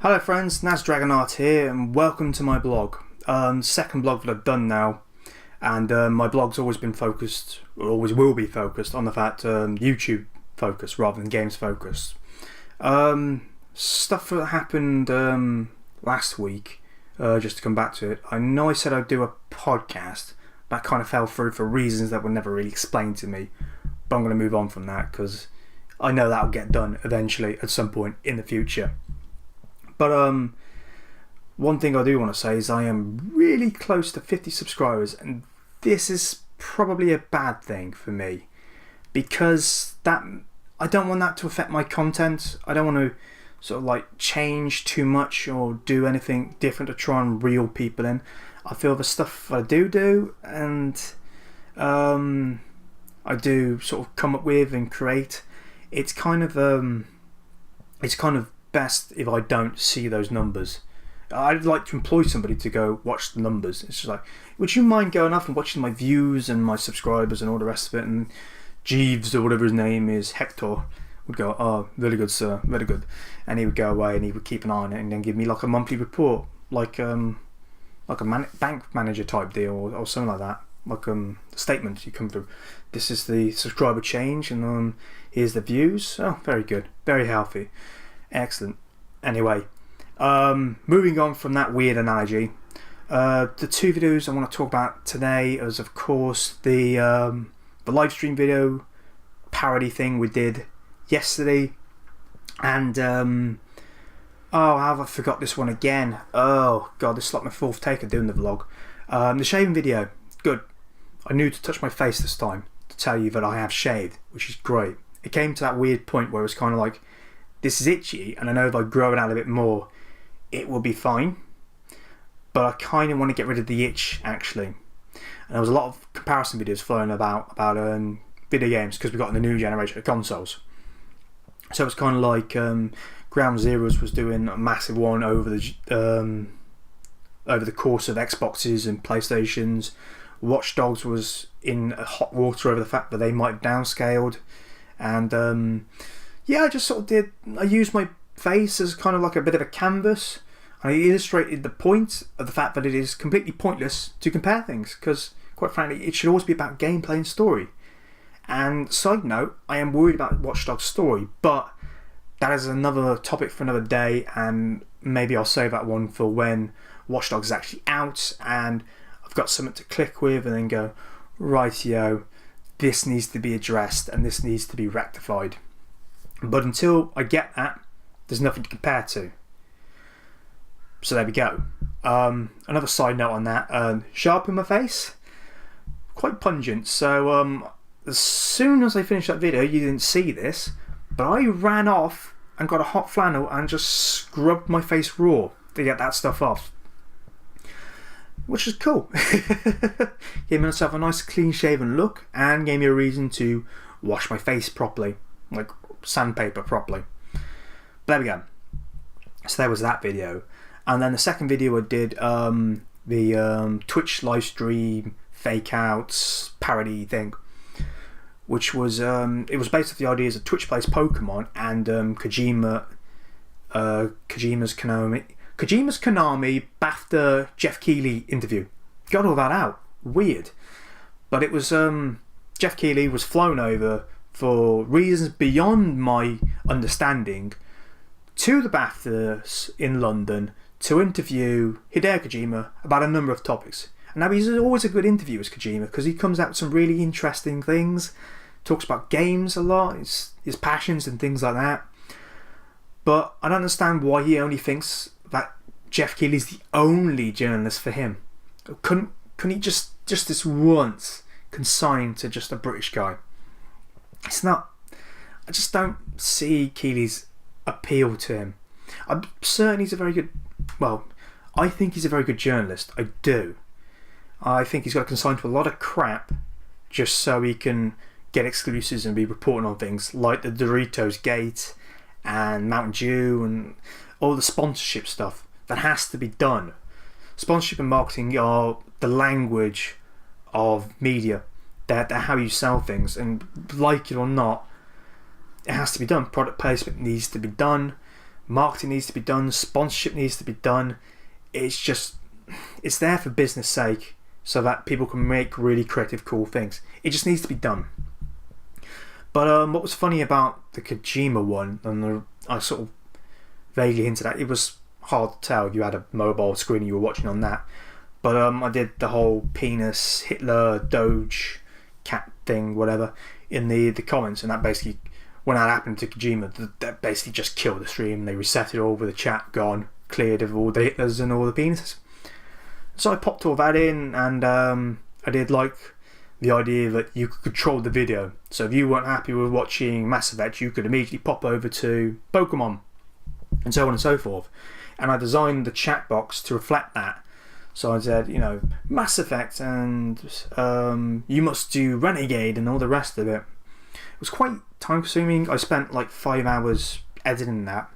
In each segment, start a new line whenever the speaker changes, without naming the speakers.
Hello friends, DAAARRRKKK here and welcome to my blog. Second blog that I've done now, and my blog's always been focused, or always will be focused, on the fact YouTube focused rather than games focused. Stuff that happened last week, just to come back to it. I know I said I'd do a podcast, that kind of fell through for reasons that were never really explained to me, but I'm going to move on from that because I know that'll get done eventually at some point in the future. But one thing I do want to say is I am really close to 50 subscribers, and this is probably a bad thing for me because I don't want that to affect my content. I don't want to sort of like change too much or do anything different to try and reel people in. I feel the stuff I do and I do sort of come up with and create, it's kind of best if I don't see those numbers. I'd like to employ somebody to go watch the numbers. It's just like, would you mind going off and watching my views and my subscribers and all the rest of it? And Jeeves, or whatever his name is, Hector, would go, "Oh, very good, sir, very good," and he would go away and he would keep an eye on it and then give me like a monthly report, like a bank manager type deal or something like that. Like a statement you come through. This is the subscriber change, and here's the views. Oh, very good, very healthy. Excellent. Anyway, moving on from that weird analogy, the two videos I want to talk about today is, of course, the live stream video parody thing we did yesterday, and oh, how have I forgot this one again? Oh god, this is like my fourth take of doing the vlog. The shaving video, good. I knew to touch my face this time to tell you that I have shaved, which is great. It came to that weird point where it was kind of like, this is itchy, and I know if I grow it out a bit more, it will be fine. But I kind of want to get rid of the itch, actually. And there was a lot of comparison videos flowing about video games because we got in the new generation of consoles. So it's kind of like Ground Zeroes was doing a massive one over the course of Xboxes and PlayStations. Watch Dogs was in hot water over the fact that they might have downscaled, and yeah, I just sort of did. I used my face as kind of like a bit of a canvas. I illustrated the point of the fact that it is completely pointless to compare things because, quite frankly, it should always be about gameplay and story. And side note, I am worried about Watch Dogs' story, but that is another topic for another day, and maybe I'll save that one for when Watch Dogs is actually out and I've got something to click with and then go, rightio, this needs to be addressed and this needs to be rectified. But until I get that, there's nothing to compare to. So there we go. Another side note on that, sharp in my face, quite pungent. So as soon as I finished that video, you didn't see this, but I ran off and got a hot flannel and just scrubbed my face raw to get that stuff off, which is cool. Gave myself a nice clean shaven look and gave me a reason to wash my face properly, like sandpaper properly. But there we go. So there was that video, and then the second video I did, the Twitch live stream fake outs parody thing, which was it was based off the ideas of Twitch plays Pokemon and Kojima's Konami BAFTA Jeff Keighley interview. Got all that out. Weird, but it was Jeff Keighley was flown over for reasons beyond my understanding to the BAFTAs in London to interview Hideo Kojima about a number of topics. And now he's always a good interview as Kojima because he comes out with some really interesting things, talks about games a lot, his passions and things like that. But I don't understand why he only thinks that Jeff Keighley's the only journalist for him. Couldn't he just this once consign to just a British guy? It's not. I just don't see Keighley's appeal to him. I'm certain he's a very good. Well, I think he's a very good journalist. I do. I think he's got to consign to a lot of crap just so he can get exclusives and be reporting on things like the Doritos Gate and Mountain Dew and all the sponsorship stuff that has to be done. Sponsorship and marketing are the language of media. They're how you sell things, and like it or not, it has to be done. Product placement needs to be done. marketing needs to be done, sponsorship needs to be done. It's there for business sake, so that people can make really creative, cool things. It just needs to be done. But what was funny about the Kojima one, and I sort of vaguely hinted at, it was hard to tell if you had a mobile screen and you were watching on that. But I did the whole penis, Hitler, Doge, cat thing, whatever, in the comments, and that basically, when that happened to Kojima, that basically just killed the stream. They reset it all with the chat gone, cleared of all the Hitlers and all the penises. So I popped all that in, and I did like the idea that you could control the video. So if you weren't happy with watching Mass Effect, you could immediately pop over to Pokemon, and so on and so forth. And I designed the chat box to reflect that. So I said, you know, Mass Effect, and you must do Renegade and all the rest of it. It was quite time consuming. I spent like 5 hours editing that.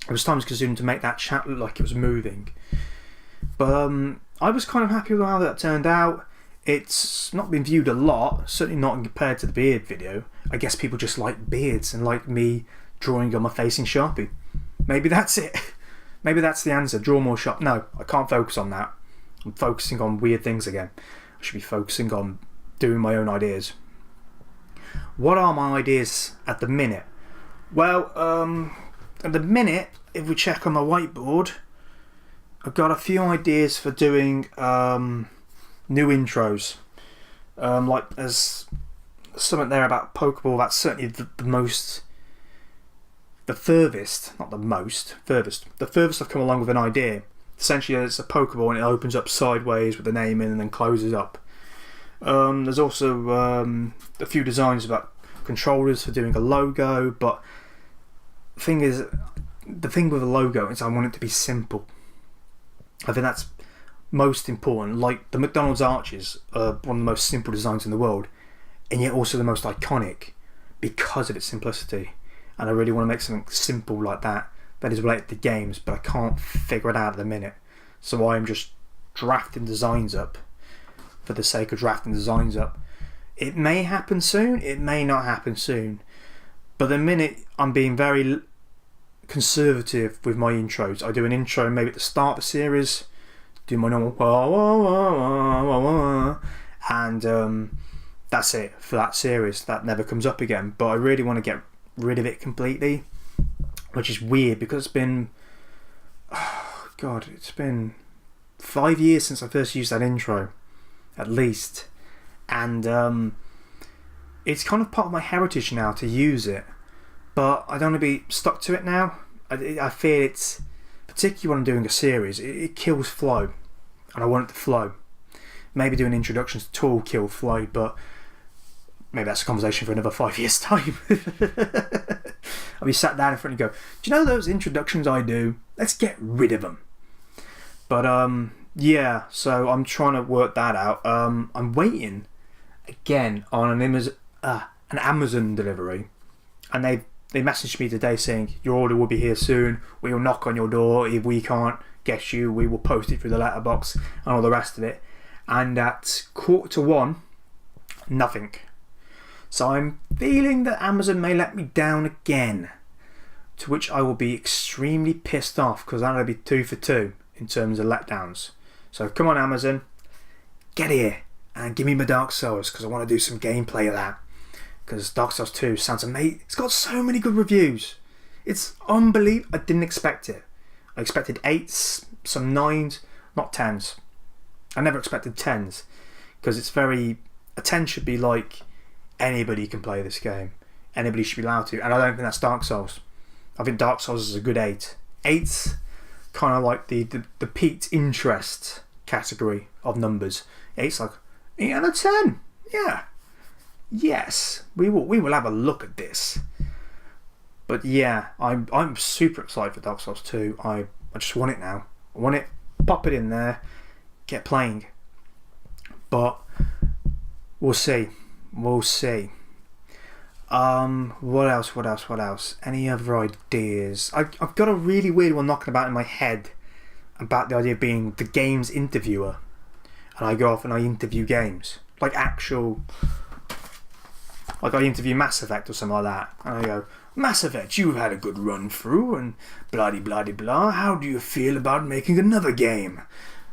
It was time consuming to make that chat look like it was moving. But I was kind of happy with how that turned out. It's not been viewed a lot, certainly not compared to the beard video. I guess people just like beards and like me drawing on my face in Sharpie. Maybe that's it. Maybe that's the answer. Draw more Sharpie. No, I can't focus on that. I'm focusing on weird things again. I should be focusing on doing my own ideas. What are my ideas at the minute? Well, at the minute, if we check on my whiteboard, I've got a few ideas for doing new intros. Like there's something there about Pokeball that's certainly the furthest I've come along with an idea. Essentially, it's a Pokeball and it opens up sideways with the name in and then closes up. There's also a few designs about controllers for doing a logo, but the thing with a logo is I want it to be simple. I think that's most important. Like the McDonald's arches are one of the most simple designs in the world, and yet also the most iconic because of its simplicity. And I really want to make something simple like that is related to games, but I can't figure it out at the minute. So I'm just drafting designs up for the sake of drafting designs up. It may happen soon, it may not happen soon. But the minute I'm being very conservative with my intros. I do an intro maybe at the start of the series, do my normal and that's it for that series. That never comes up again. But I really want to get rid of it completely, which is weird because it's been, oh God, it's been 5 years since I first used that intro, at least, and it's kind of part of my heritage now to use it, but I don't want to be stuck to it now. I fear it's, particularly when I'm doing a series, it kills flow, and I want it to flow. Maybe doing introductions to tool kill flow, but maybe that's a conversation for another 5 years' time. I'll be sat down in front and go, do you know those introductions I do? Let's get rid of them. But yeah, so I'm trying to work that out. I'm waiting again on an Amazon delivery, and they messaged me today saying your order will be here soon. We will knock on your door. If we can't get you, we will post it through the letterbox and all the rest of it. And at 1:45, nothing. So I'm feeling that Amazon may let me down again, to which I will be extremely pissed off because that'll be 2 for 2 in terms of letdowns. So come on, Amazon, get here and give me my Dark Souls, because I want to do some gameplay of that, because Dark Souls 2 sounds amazing. It's got so many good reviews. It's unbelievable. I didn't expect it. I expected 8s, some 9s, not 10s. I never expected 10s, because it's very, a 10 should be like anybody can play this game. Anybody should be allowed to, and I don't think that's Dark Souls. I think Dark Souls is a good 8. 8's kind of like the peaked interest category of numbers. 8's like 8 out of 10. Yeah. Yes, we will have a look at this. But yeah, I'm super excited for Dark Souls 2. I just want it now. I want it. Pop it in there. Get playing. But we'll see. We'll see. What else? Any other ideas? I've got a really weird one knocking about in my head about the idea of being the games interviewer, and I go off and I interview games, like I interview Mass Effect or something like that, and I go, Mass Effect, you've had a good run through, and blah-de-blah-de-blah. How do you feel about making another game?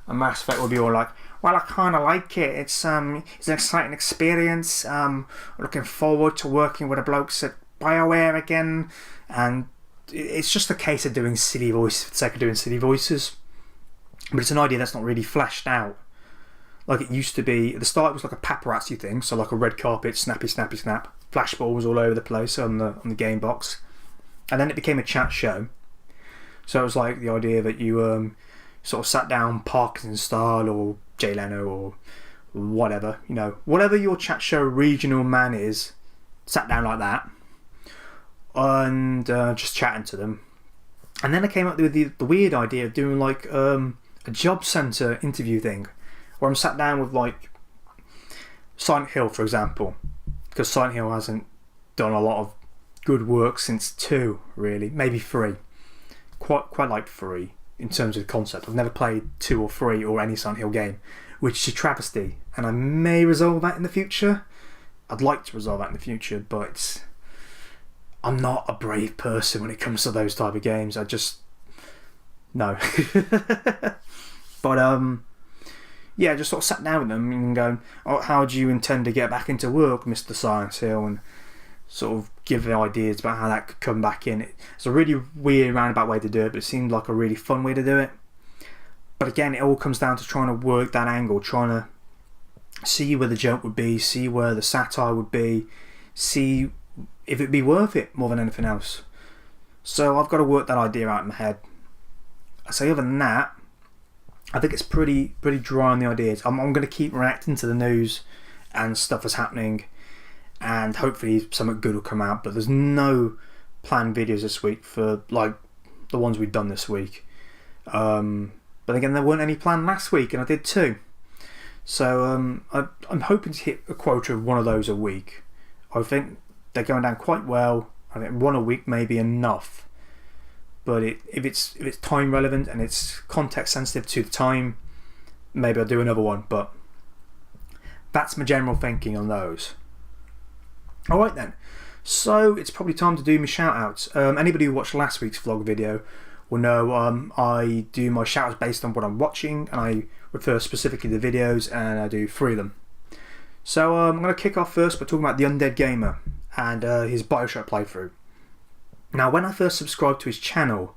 And Mass Effect will be all like, well, I kind of like it. It's an exciting experience. Looking forward to working with the blokes at BioWare again. And it's just a case of doing silly voices for the sake of doing silly voices. But it's an idea that's not really fleshed out like it used to be. At the start, it was like a paparazzi thing, so like a red carpet, snappy, snappy, snap, flashballs all over the place on the game box, and then it became a chat show. So it was like the idea that you sort of sat down Parkinson style or Jay Leno or whatever, you know, whatever your chat show regional man is, sat down like that and just chatting to them. And then I came up with the weird idea of doing like a job centre interview thing, where I'm sat down with like Silent Hill, for example, because Silent Hill hasn't done a lot of good work since 2, really, maybe 3. Quite like 3 in terms of the concept. I've never played 2 or 3 or any Silent Hill game, which is a travesty, and I may resolve that in the future. I'd like to resolve that in the future, but I'm not a brave person when it comes to those type of games. I just no. But yeah, just sort of sat down with them and going, oh, how do you intend to get back into work, Mr. Silent Hill, and sort of give the ideas about how that could come back in. It's a really weird roundabout way to do it, but it seemed like a really fun way to do it. But again, it all comes down to trying to work that angle, trying to see where the joke would be, see where the satire would be, see if it'd be worth it more than anything else. So I've got to work that idea out in my head. I say other than that, I think it's pretty dry on the ideas. I'm going to keep reacting to the news and stuff that's happening, and hopefully something good will come out. But there's no planned videos this week for like the ones we've done this week. But again, there weren't any planned last week, and I did 2. So I'm hoping to hit a quota of one of those a week. I think they're going down quite well. I think one a week may be enough. But if it's time relevant and it's context sensitive to the time, maybe I'll do another one. But that's my general thinking on those. Alright then, so it's probably time to do my shout outs. Anybody who watched last week's vlog video will know I do my shout outs based on what I'm watching, and I refer specifically to the videos, and I do 3 of them. So I'm going to kick off first by talking about the Undead Gamer and his Bioshock playthrough. Now, when I first subscribed to his channel,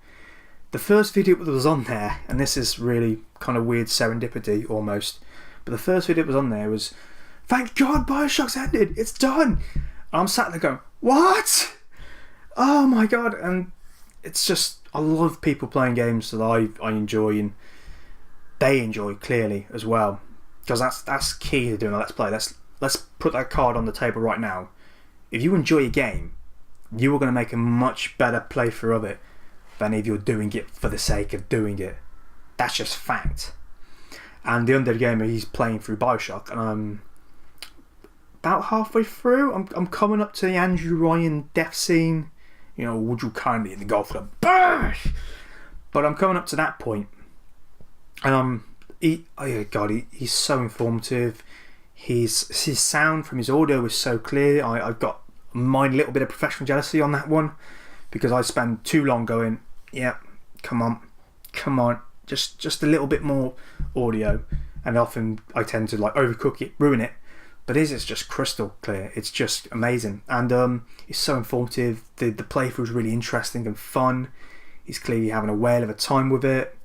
the first video that was on there, and this is really kind of weird serendipity almost, but the first video that was on there was, thank God Bioshock's ended, it's done! And I'm sat there going, what? Oh my God. And it's just, I love people playing games that I enjoy, and they enjoy clearly as well, because that's key to doing a Let's Play. Let's put that card on the table right now. If you enjoy a game, you are going to make a much better playthrough of it than if you're doing it for the sake of doing it. That's just fact. And the Undead Gamer, he's playing through Bioshock, and I'm about halfway through. I'm coming up to the Andrew Ryan death scene. You know, would you kindly in the golf club? Bash! But I'm coming up to that point. And he's so informative. His sound from his audio is so clear. I've got a little bit of professional jealousy on that one, because I spend too long going, yeah, come on, just a little bit more audio, and often I tend to like overcook it, ruin it. But his is just crystal clear. It's just amazing, and it's so informative. The playthrough is really interesting and fun. He's clearly having a whale of a time with it,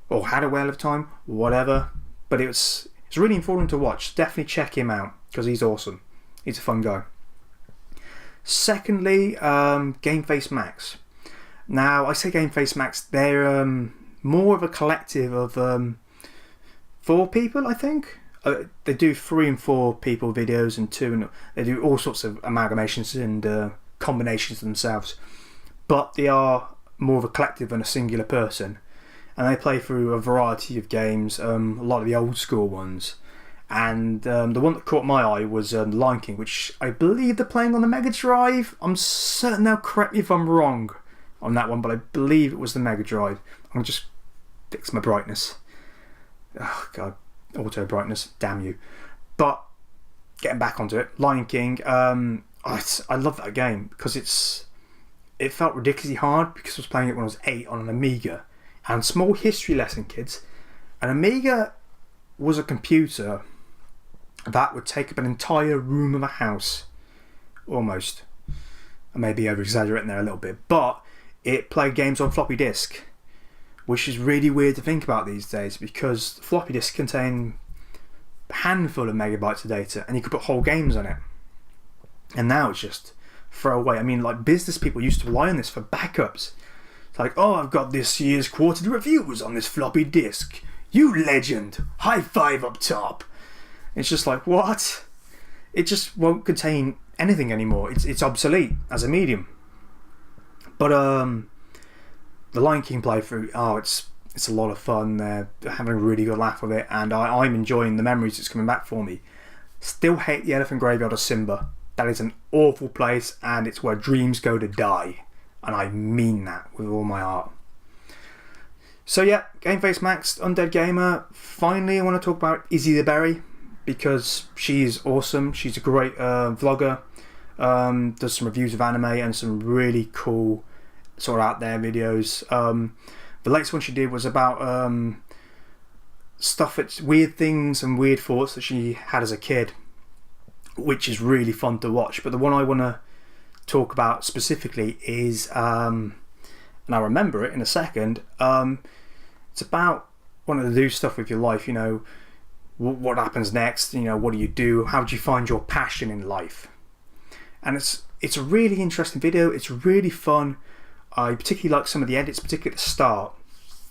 or had a whale of time, whatever. But it's really important to watch. Definitely check him out, because he's awesome. He's a fun guy. Secondly, Gameface Max. Now, I say Gameface Max, they're more of a collective of 4 people, I think. They do 3 and 4 people videos, and 2, and they do all sorts of amalgamations and combinations themselves. But they are more of a collective than a singular person. And they play through a variety of games, a lot of the old school ones. And the one that caught my eye was Lion King, which I believe they're playing on the Mega Drive. I'm certain, now correct me if I'm wrong on that one, but I believe it was the Mega Drive. I'm just fix my brightness. Oh God, auto brightness, damn you. But getting back onto it, Lion King, I love that game because it's it felt ridiculously hard because I was playing it when I was 8 on an Amiga. And small history lesson, kids. An Amiga was a computer that would take up an entire room of a house. Almost. I may be over-exaggerating there a little bit. But it played games on floppy disk, which is really weird to think about these days because floppy disks contain a handful of megabytes of data and you could put whole games on it. And now it's just throw away. I mean, like, business people used to rely on this for backups. It's like, oh, I've got this year's quarterly reviews on this floppy disk. You legend. High five up top. It's just like, what? It just won't contain anything anymore. It's obsolete as a medium. But the Lion King playthrough, oh, it's a lot of fun. They're having a really good laugh with it, and I'm enjoying the memories that's coming back for me. Still hate the Elephant Graveyard of Simba. That is an awful place, and it's where dreams go to die. And I mean that with all my heart. So yeah, Gameface Max, Undead Gamer. Finally, I want to talk about Izzy the Berry, because she's awesome. She's a great vlogger. Does some reviews of anime and some really cool sort of out there videos. The latest one she did was about stuff, it's weird things and weird thoughts that she had as a kid, which is really fun to watch. But the one I want to talk about specifically is, and I'll remember it in a second, it's about wanting to do stuff with your life, you know, what happens next, you know, what do you do, how do you find your passion in life. And it's a really interesting video, it's really fun. I particularly like some of the edits, particularly at the start.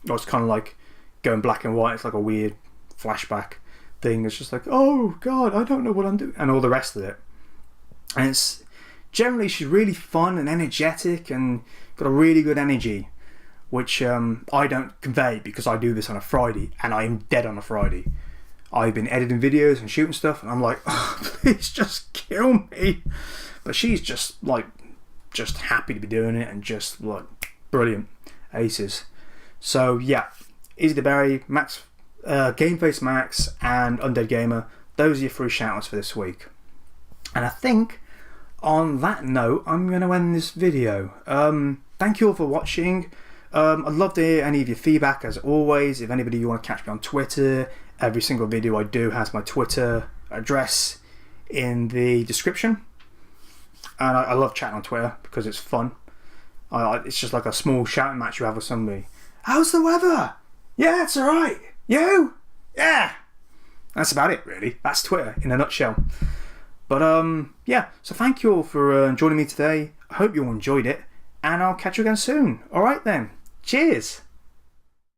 It's kind of like going black and white, it's like a weird flashback thing. It's just like, oh God, I don't know what I'm doing, and all the rest of it. And it's generally, she's really fun and energetic and got a really good energy, which I don't convey because I do this on a Friday and I am dead on a Friday. I've been editing videos and shooting stuff and I'm like, oh, please just kill me. But she's just like, just happy to be doing it and just like brilliant. Aces. So yeah, Izzy the Berry, Max, Gameface Max and Undead Gamer. Those are your 3 shoutouts for this week. And I think on that note, I'm going to end this video. Thank you all for watching. I'd love to hear any of your feedback as always. If anybody you want to catch me on Twitter, every single video I do has my Twitter address in the description. And I love chatting on Twitter because it's fun. It's just like a small shouting match you have with somebody. How's the weather? Yeah, it's alright. You? Yeah. That's about it really. That's Twitter in a nutshell. But yeah, so thank you all for joining me today. I hope you all enjoyed it, and I'll catch you again soon. Alright then, cheers.